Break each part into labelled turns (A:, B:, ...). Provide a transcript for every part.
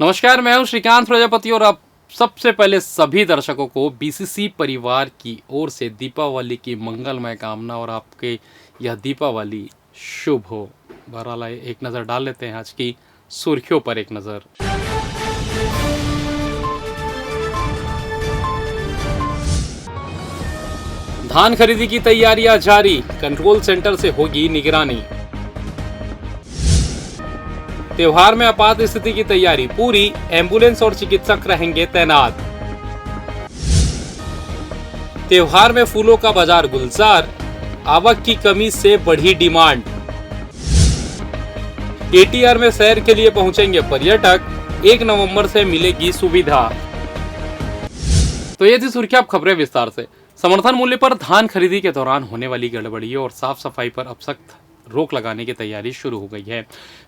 A: नमस्कार, मैं हूं श्रीकांत प्रजापति और अब सबसे पहले सभी दर्शकों को बीसीसी परिवार की ओर से दीपावली की मंगलमय कामना और आपके यह दीपावली शुभ हो। बहरहाल एक नज़र डाल लेते हैं आज की सुर्खियों पर एक नज़र। धान खरीदी की तैयारियां जारी, कंट्रोल सेंटर से होगी निगरानी। त्योहार में आपात स्थिति की तैयारी पूरी, एम्बुलेंस और चिकित्सक रहेंगे तैनात। त्योहार में फूलों का बाजार गुलजार, आवक की कमी से बढ़ी डिमांड। एटीआर में सैर के लिए पहुंचेंगे पर्यटक, 1 नवंबर से मिलेगी सुविधा। तो ये थी सुर्खियां, अब खबरें विस्तार से। समर्थन मूल्य पर धान खरीदी के दौरान होने वाली गड़बड़ियों और साफ सफाई पर अब सख्त रोक लगाने की तैयारी शुरू हो गई है।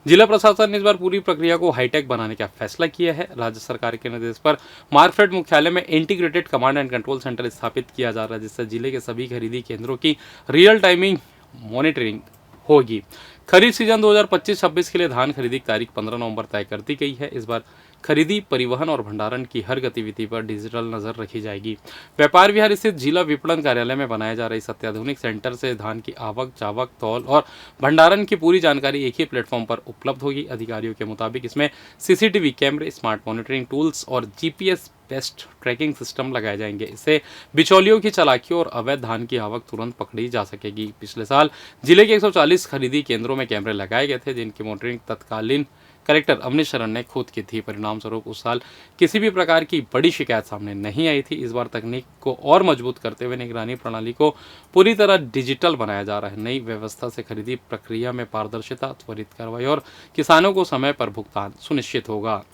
A: जिला प्रशासन ने इस बार पूरी प्रक्रिया को हाईटेक बनाने का फैसला किया है। राज्य सरकार के निर्देश पर मार्कफेड मुख्यालय में integrated command and control centre स्थापित किया जा रहा है, जिससे जिले के सभी खरीदी केंद्रों की रियल टाइमिंग मॉनिटरिंग होगी। खरीफ सीजन 2025-26 के लिए धान खरीदी की तारीख 15 नवंबर तय कर दी गई है। इस बार खरीदी, परिवहन और भंडारण की हर गतिविधि पर डिजिटल नजर रखी जाएगी। व्यापार विहार स्थित जिला विपणन कार्यालय में बनाया जा रहा इस अत्याधुनिक सेंटर से धान की आवक, जावक, तौल और भंडारण की पूरी जानकारी एक ही प्लेटफॉर्म पर उपलब्ध होगी। अधिकारियों के मुताबिक इसमें सीसीटीवी कैमरे, स्मार्ट मॉनिटरिंग टूल्स और जीपीएस बेस्ट ट्रैकिंग सिस्टम लगाए जाएंगे। इससे बिचौलियों की चालाकियों और अवैध धान की आवक तुरंत पकड़ी जा सकेगी। पिछले साल जिले के 140 खरीदी केंद्रों में कैमरे लगाए गए थे, जिनकी मॉनिटरिंग तत्कालीन कलेक्टर अवनीश शरण ने खुद की थी। परिणाम स्वरूप उस साल किसी भी प्रकार की बड़ी शिकायत सामने नहीं आई थी। इस बार तकनीक को और मजबूत करते हुए निगरानी प्रणाली को पूरी तरह डिजिटल बनाया जा रहा है। नई व्यवस्था से खरीदी प्रक्रिया में पारदर्शिता, त्वरित कार्रवाई और किसानों को समय पर भुगतान सुनिश्चित होगा।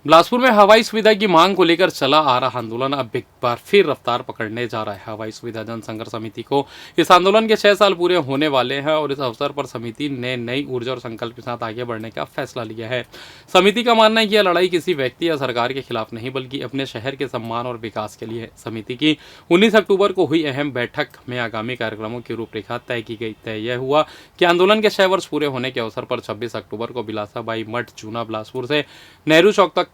A: बिलासपुर में हवाई सुविधा की मांग को लेकर चला आ रहा आंदोलन अब एक बार फिर रफ्तार पकड़ने जा रहा है। हवाई सुविधा जन संघर्ष समिति को इस आंदोलन के 6 साल पूरे होने वाले हैं और इस अवसर पर समिति ने नई ऊर्जा और संकल्प के साथ आगे बढ़ने का फैसला लिया है। समिति का मानना है कि यह लड़ाई किसी व्यक्ति या सरकार के खिलाफ नहीं, बल्कि अपने शहर के सम्मान और विकास के लिए है। समिति की 19 अक्टूबर को हुई अहम बैठक में आगामी कार्यक्रमों की रूपरेखा तय की गई। तय यह हुआ कि आंदोलन के 6 वर्ष पूरे होने के अवसर पर 26 अक्टूबर को बिलासाबाई मठ, जूना बिलासपुर से नेहरू चौक तक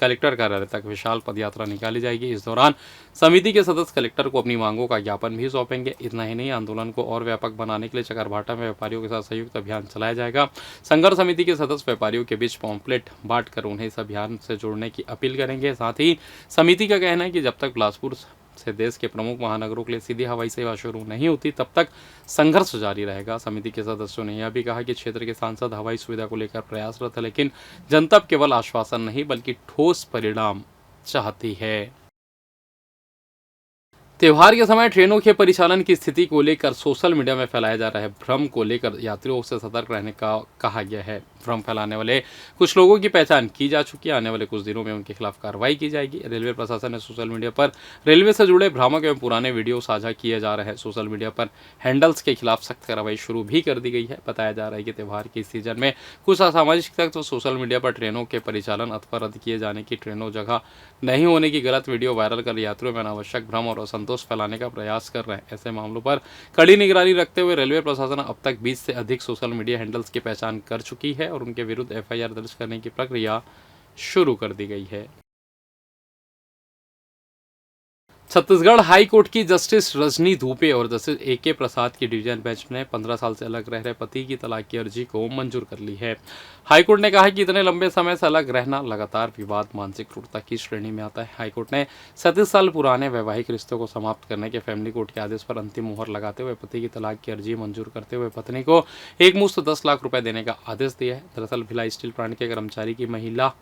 A: कलेक्टर कार्यालय तक विशाल पदयात्रा निकाली जाएगी। इस दौरान समिति के सदस्य कलेक्टर को अपनी मांगों का ज्ञापन भी सौंपेंगे। इतना ही नहीं, आंदोलन को और व्यापक बनाने के लिए चकरभाटा में व्यापारियों के साथ संयुक्त अभियान चलाया जाएगा। संघर्ष समिति के सदस्य व्यापारियों के बीच पॉम्पलेट बांटकर उन्हें इस अभियान से जोड़ने की अपील करेंगे। साथ ही समिति का कहना है कि जब तक बिलासपुर से देश के प्रमुख महानगरों के लिए सीधी हवाई सेवा शुरू नहीं होती, तब तक संघर्ष जारी रहेगा। समिति के सदस्यों ने यह भी कहा कि क्षेत्र के सांसद हवाई सुविधा को लेकर प्रयासरत है, लेकिन जनता केवल आश्वासन नहीं बल्कि ठोस परिणाम चाहती है। त्योहार के समय ट्रेनों के परिचालन की स्थिति को लेकर सोशल मीडिया में फैलाया जा रहा है भ्रम को लेकर यात्रियों से सतर्क रहने का कहा गया है। भ्रम फैलाने वाले कुछ लोगों की पहचान की जा चुकी है। आने वाले कुछ दिनों में उनके खिलाफ कार्रवाई की जाएगी। रेलवे प्रशासन ने सोशल मीडिया पर रेलवे से जुड़े भ्रामक एवं पुराने वीडियो साझा किए जा रहे हैं। सोशल मीडिया पर हैंडल्स के खिलाफ सख्त कार्रवाई शुरू भी कर दी गई है। बताया जा रहा है कि त्यौहार के सीजन में कुछ असामाजिक तत्व सोशल मीडिया पर ट्रेनों के परिचालन अथवा रद्द किए जाने की, ट्रेनों जगह नहीं होने की गलत वीडियो वायरल कर यात्रियों में अनावश्यक भ्रम और असंतोष फैलाने का प्रयास कर रहे हैं। ऐसे मामलों पर कड़ी निगरानी रखते हुए रेलवे प्रशासन अब तक 20 से अधिक सोशल मीडिया हैंडल्स की पहचान कर चुकी है और उनके विरुद्ध एफआईआर दर्ज करने की प्रक्रिया शुरू कर दी गई है। छत्तीसगढ़ हाई कोर्ट की जस्टिस रजनी धूपे और जस्टिस ए.के. प्रसाद की डिवीजन बेंच ने 15 साल से अलग रह रहे पति की तलाक की अर्जी को मंजूर कर ली है। हाई कोर्ट ने कहा कि इतने लंबे समय से अलग रहना लगातार विवाद, मानसिक क्रूरता की श्रेणी में आता है। हाई कोर्ट ने 37 साल पुराने वैवाहिक रिश्तों को समाप्त करने के फैमिली कोर्ट के आदेश पर अंतिम मुहर लगाते हुए पति की तलाक की अर्जी मंजूर करते हुए पत्नी को एक मुश्त 10 लाख रुपए देने का आदेश दिया है। दरअसल भिलाई स्टील प्लांट के कर्मचारी की महिला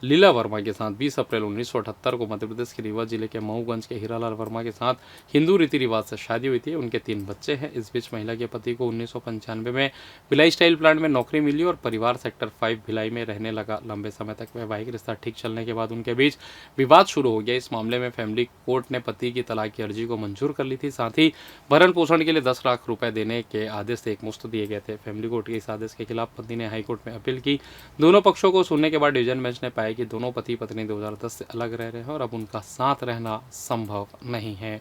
A: लीला वर्मा के साथ 20 अप्रैल 1978 को मध्य प्रदेश के रीवा जिले के मऊगंज के हीरालाल वर्मा के साथ हिंदू रीति रिवाज से शादी हुई थी। उनके 3 बच्चे हैं। इस बीच महिला के पति को 1995 में भिलाई स्टील प्लांट में नौकरी मिली और परिवार सेक्टर 5 भिलाई में रहने लगा। लंबे समय तक वैवाहिक रिश्ता ठीक चलने के बाद उनके बीच विवाद शुरू हो गया। इस मामले में फैमिली कोर्ट ने पति की तलाक की अर्जी को मंजूर कर ली थी। साथ ही भरण पोषण के लिए 10 लाख रुपए देने के आदेश से एक मुश्त दिए गए थे। फैमिली कोर्ट के इस आदेश के खिलाफ पत्नी ने हाईकोर्ट में अपील की। दोनों पक्षों को सुनने के बाद डिवीजन बेंच ने पाया कि दोनों पति पत्नी 2010 से अलग रह रहे हैं और अब उनका साथ रहना संभव नहीं है।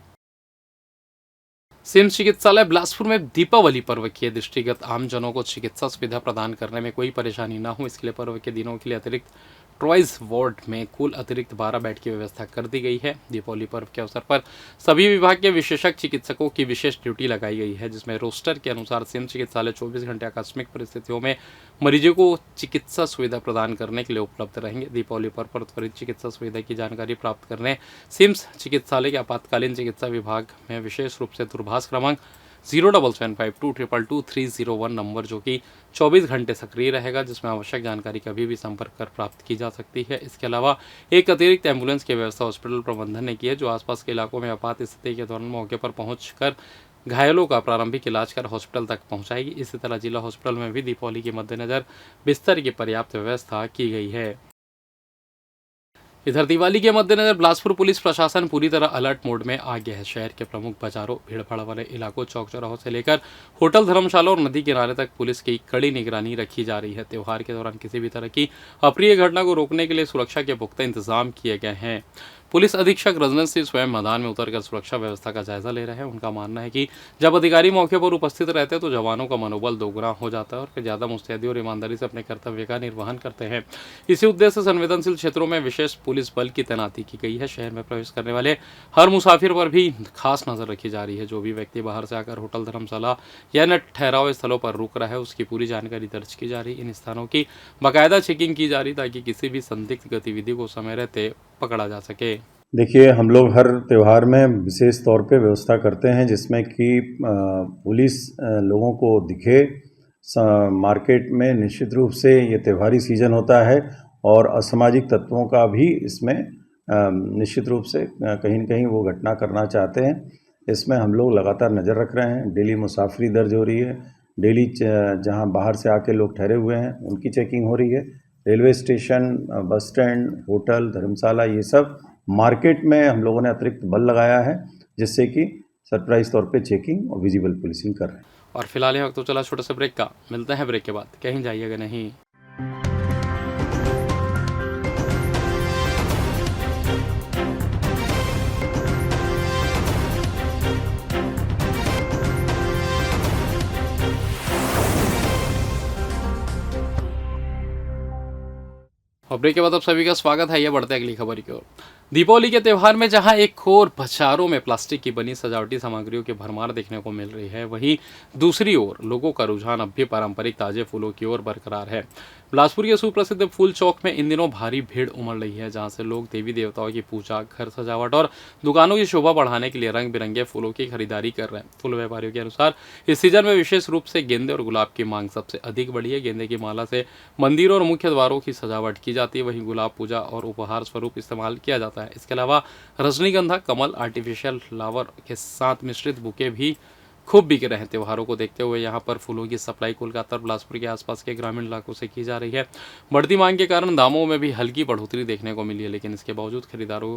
A: सिम्स चिकित्सालय बिलासपुर में दीपावली पर्व के दृष्टिगत आमजनों को चिकित्सा सुविधा प्रदान करने में कोई परेशानी न हो, इसके लिए पर्व के दिनों के लिए अतिरिक्त ट्रॉयज वार्ड में कुल अतिरिक्त 12 बेड की व्यवस्था कर दी गई है। दीपावली पर्व के अवसर पर सभी विभाग के विशेषज्ञ चिकित्सकों की विशेष ड्यूटी लगाई गई है, जिसमें रोस्टर के अनुसार सिम्स चिकित्सालय 24 घंटे आकस्मिक परिस्थितियों में मरीजों को चिकित्सा सुविधा प्रदान करने के लिए उपलब्ध रहेंगे। दीपावली पर्व पर त्वरित चिकित्सा सुविधा की जानकारी प्राप्त करने सिम्स चिकित्सालय के आपातकालीन चिकित्सा विभाग में विशेष रूप से दूरभाष क्रमांक 07752222301 नंबर जो कि 24 घंटे सक्रिय रहेगा, जिसमें आवश्यक जानकारी कभी भी संपर्क कर प्राप्त की जा सकती है। इसके अलावा एक अतिरिक्त एम्बुलेंस की व्यवस्था हॉस्पिटल प्रबंधन ने की है, जो आसपास के इलाकों में आपात स्थिति के दौरान मौके पर पहुंचकर घायलों का प्रारंभिक इलाज कर हॉस्पिटल तक पहुंचाएगी। इसी तरह जिला हॉस्पिटल में भी दीपावली के मद्देनजर बिस्तर की पर्याप्त व्यवस्था की गई है। इधर दिवाली के मद्देनजर बिलासपुर पुलिस प्रशासन पूरी तरह अलर्ट मोड में आ गया है। शहर के प्रमुख बाजारों, भीड़भाड़ वाले इलाकों, चौक चौराहों से लेकर होटल, धर्मशाला और नदी किनारे तक पुलिस की कड़ी निगरानी रखी जा रही है। त्योहार के दौरान किसी भी तरह की अप्रिय घटना को रोकने के लिए सुरक्षा के पुख्ता इंतजाम किए गए हैं। पुलिस अधीक्षक रजनीश सिंह स्वयं मैदान में उतरकर सुरक्षा व्यवस्था का जायजा ले रहे हैं। उनका मानना है कि जब अधिकारी मौके पर उपस्थित रहते हैं तो जवानों का मनोबल दोगुना हो जाता है और फिर ज्यादा मुस्तैदी और ईमानदारी से अपने कर्तव्य का निर्वहन करते हैं। इसी उद्देश्य से संवेदनशील क्षेत्रों में विशेष पुलिस बल की तैनाती की गई है। शहर में प्रवेश करने वाले हर मुसाफिर पर भी खास नजर रखी जा रही है। जो भी व्यक्ति बाहर से आकर होटल, धर्मशाला या अन्य ठहराव स्थलों पर रुक रहा है, उसकी पूरी जानकारी दर्ज की जा रही है। इन स्थानों की बाकायदा चेकिंग की जा रही ताकि किसी भी संदिग्ध गतिविधि को समय रहते पकड़ा जा सके।
B: देखिए, हम लोग हर त्यौहार में विशेष तौर पे व्यवस्था करते हैं जिसमें कि पुलिस लोगों को दिखे। मार्केट में निश्चित रूप से ये त्योहारी सीजन होता है और असामाजिक तत्वों का भी इसमें निश्चित रूप से कहीं न कहीं वो घटना करना चाहते हैं। इसमें हम लोग लगातार नज़र रख रहे हैं। डेली मुसाफिरी दर्ज हो रही है। डेली जहाँ बाहर से आके लोग ठहरे हुए हैं उनकी चेकिंग हो रही है। Railway station, bus stand, hotel, धर्मशाला, ये सब मार्केट में हम लोगों ने अतिरिक्त बल लगाया है, जिससे कि सरप्राइज तौर पे चेकिंग और विजिबल पुलिसिंग कर रहे हैं।
A: और फिलहाल ये वक्त तो चला छोटा सा ब्रेक का, मिलते हैं ब्रेक के बाद, कहीं जाइएगा नहीं। और ब्रेक के बाद आप सभी का स्वागत है। ये बढ़ते अगली खबर की ओर। दीपावली के त्यौहार में जहां एक ओर बाजारों में प्लास्टिक की बनी सजावटी सामग्रियों की भरमार देखने को मिल रही है, वहीं दूसरी ओर लोगों का रुझान अब भी पारंपरिक ताजे फूलों की ओर बरकरार है। बिलासपुर के सुप्रसिद्ध फूल चौक में इन दिनों भारी भीड़ उमड़ रही है, जहां से लोग देवी देवताओं की पूजा, घर सजावट और दुकानों की शोभा बढ़ाने के लिए रंग बिरंगे फूलों की खरीदारी कर रहे हैं। फूल व्यापारियों के अनुसार इस सीजन में विशेष रूप से गेंदे और गुलाब की मांग सबसे अधिक बढ़ी है। गेंदे की माला से मंदिरों और मुख्य द्वारों की सजावट की जाती है, वहीं गुलाब पूजा और उपहार स्वरूप इस्तेमाल किया जाता है। इसके अलावा रजनीगंधा, कमल, आर्टिफिशियल फ्लावर के साथ मिश्रित बुके भी खूब बिक रहे हैं। त्योहारों को देखते हुए यहाँ पर फूलों की सप्लाई कोलकाता और बिलासपुर के आसपास के ग्रामीण इलाकों से की जा रही है। बढ़ती मांग के कारण दामों में भी हल्की बढ़ोतरी देखने को मिली है, लेकिन इसके बावजूद खरीदारों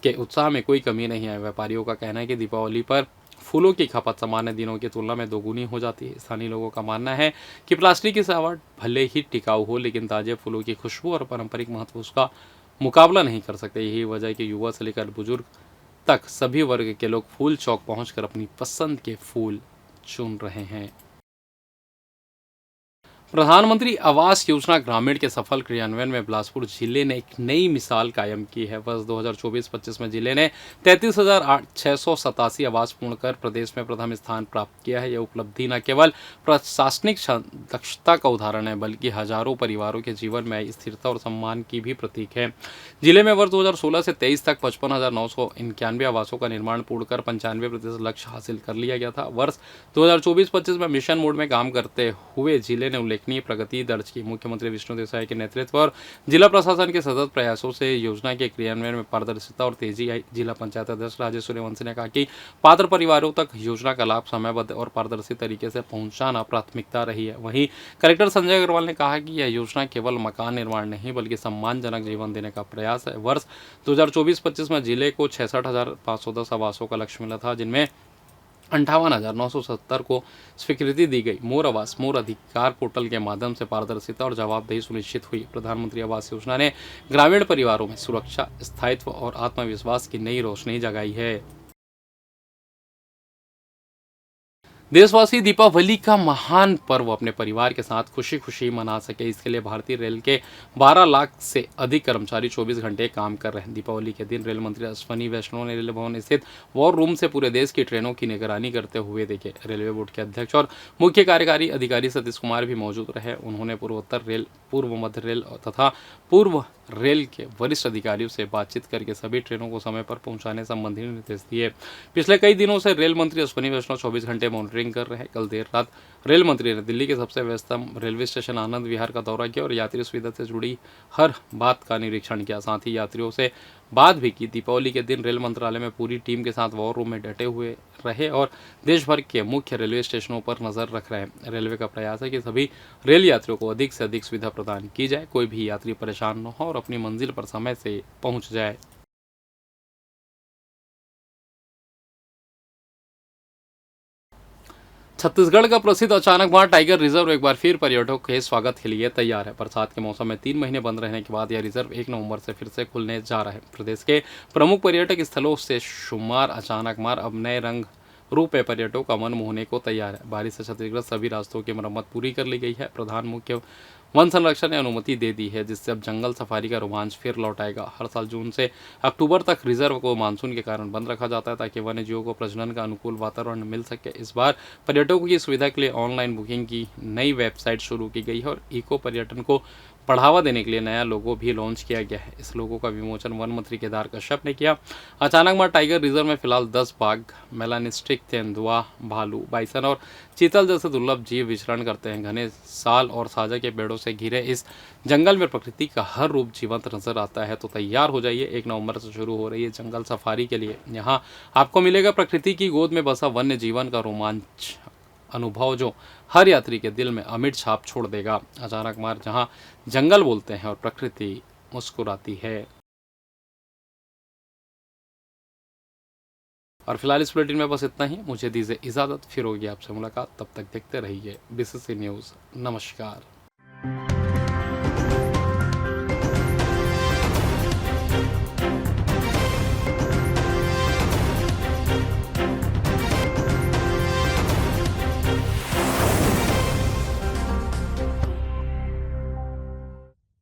A: के उत्साह में कोई कमी नहीं है। व्यापारियों का कहना है कि दीपावली पर फूलों की खपत सामान्य दिनों की तुलना में दोगुनी हो जाती है। स्थानीय लोगों का मानना है कि प्लास्टिक की सजावट भले ही टिकाऊ हो, लेकिन ताजे फूलों की खुशबू और पारंपरिक महत्व उसका मुकाबला नहीं कर सकते। यही वजह है कि युवा से लेकर बुजुर्ग तक सभी वर्ग के लोग फूल चौक पहुंचकर अपनी पसंद के फूल चुन रहे हैं। प्रधानमंत्री आवास योजना ग्रामीण के सफल क्रियान्वयन में बिलासपुर जिले ने एक नई मिसाल कायम की है। वर्ष 2024-25 में जिले ने 33,687 आवास पूर्ण कर प्रदेश में प्रथम स्थान प्राप्त किया है। यह उपलब्धि न केवल प्रशासनिक दक्षता का उदाहरण है, बल्कि हजारों परिवारों के जीवन में आई स्थिरता और सम्मान की भी प्रतीक है। जिले में वर्ष 2016 से 23 तक 55,991 आवासों का निर्माण पूर्ण कर 95% लक्ष्य हासिल कर लिया गया था। वर्ष 2024-25 में मिशन मोड में काम करते हुए जिले ने उल्लेखनीय प्रगति दर्ज की। मुख्यमंत्री विष्णु देसाई के नेतृत्व और जिला प्रशासन के सतत प्रयासों से योजना के क्रियान्वयन में पारदर्शिता और तेजी आई। जिला पंचायत अध्यक्ष राजेश सूर्यवंशी ने कहा कि पात्र परिवारों तक योजना का लाभ समयबद्ध और पारदर्शी तरीके से पहुंचाना प्राथमिकता रही है। वहीं कलेक्टर संजय अग्रवाल ने कहा कि यह योजना केवल मकान निर्माण नहीं बल्कि सम्मानजनक जीवन देने का प्रयास है। वर्ष 2024-25 में जिले को 66,510 आवासों का लक्ष्य मिला था, जिनमें 58,970 को स्वीकृति दी गई। मोर आवास मोर अधिकार पोर्टल के माध्यम से पारदर्शिता और जवाबदेही सुनिश्चित हुई। प्रधानमंत्री आवास योजना ने ग्रामीण परिवारों में सुरक्षा, स्थायित्व और आत्मविश्वास की नई रोशनी जगाई है। देशवासी दीपावली का महान पर्व अपने परिवार के साथ खुशी खुशी मना सके, इसके लिए भारतीय रेल के 12 लाख से अधिक कर्मचारी 24 घंटे काम कर रहे हैं। दीपावली के दिन रेल मंत्री अश्विनी वैष्णव ने रेल भवन स्थित वॉर रूम से पूरे देश की ट्रेनों की निगरानी करते हुए देखे। रेलवे बोर्ड के अध्यक्ष और मुख्य कार्यकारी अधिकारी सतीश कुमार भी मौजूद रहे। उन्होंने पूर्वोत्तर रेल, पूर्व मध्य रेल तथा पूर्व रेल के वरिष्ठ अधिकारियों से बातचीत करके सभी ट्रेनों को समय पर पहुंचाने संबंधी निर्देश दिए। पिछले कई दिनों से रेल मंत्री अश्विनी वैष्णव 24 घंटे मॉनिटरिंग कर रहे हैं। कल देर रात रेल मंत्री ने दिल्ली के सबसे व्यस्तम रेलवे स्टेशन आनंद विहार का दौरा किया और यात्री सुविधा से जुड़ी हर बात का निरीक्षण किया। साथ ही यात्रियों से बात भी की। दीपावली के दिन रेल मंत्रालय में पूरी टीम के साथ वॉर रूम में डटे हुए रहे और देश भर के मुख्य रेलवे स्टेशनों पर नजर रख रहे हैं। रेलवे का प्रयास है कि सभी रेल यात्रियों को अधिक से अधिक सुविधा प्रदान की जाए, कोई भी यात्री परेशान न हो और अपनी मंजिल पर समय से पहुंच जाए। छत्तीसगढ़ का प्रसिद्ध अचानकमार टाइगर रिजर्व एक बार फिर पर्यटकों के स्वागत के लिए तैयार है। बरसात के मौसम में 3 महीने बंद रहने के बाद यह रिजर्व 1 नवंबर से फिर से खुलने जा रहा है। प्रदेश के प्रमुख पर्यटक स्थलों से शुमार अचानकमार अब नए रंग रूप में पर्यटकों का मन मोहने को तैयार है। बारिश से क्षतिग्रस्त सभी रास्तों की मरम्मत पूरी कर ली गई है। प्रधान मुख्य वन संरक्षण ने अनुमति दे दी है, जिससे अब जंगल सफारी का रोमांच फिर लौट आएगा। हर साल जून से अक्टूबर तक रिजर्व को मानसून के कारण बंद रखा जाता है ताकि वन्य जीवों को प्रजनन का अनुकूल वातावरण मिल सके। इस बार पर्यटकों की सुविधा के लिए ऑनलाइन बुकिंग की नई वेबसाइट शुरू की गई है और इको पर्यटन को बढ़ावा देने के लिए नया लोगो भी लॉन्च किया गया है। इस लोगो का विमोचन वन मंत्री केदार कश्यप ने किया। अचानकमार टाइगर रिजर्व में फिलहाल 10 बाघ, मेलानिस्टिक तेंदुआ, भालू, बाइसन और चीतल जैसे दुर्लभ जीव विचरण करते हैं। घने साल और साझा के पेड़ों से घिरे इस जंगल में प्रकृति का हर रूप जीवंत नजर आता है। तो तैयार हो जाइए, 1 नवंबर से शुरू हो रही है जंगल सफारी के लिए। यहाँ आपको मिलेगा प्रकृति की गोद में बसा वन्य जीवन का रोमांच अनुभव, जो हर यात्री के दिल में अमिट छाप छोड़ देगा। अचानकमार जहां जंगल बोलते हैं और प्रकृति मुस्कुराती है। और फिलहाल इस बुलेटिन में बस इतना ही। मुझे दीजिए इजाजत, फिर होगी आपसे मुलाकात। तब तक देखते रहिए BCC न्यूज़। नमस्कार।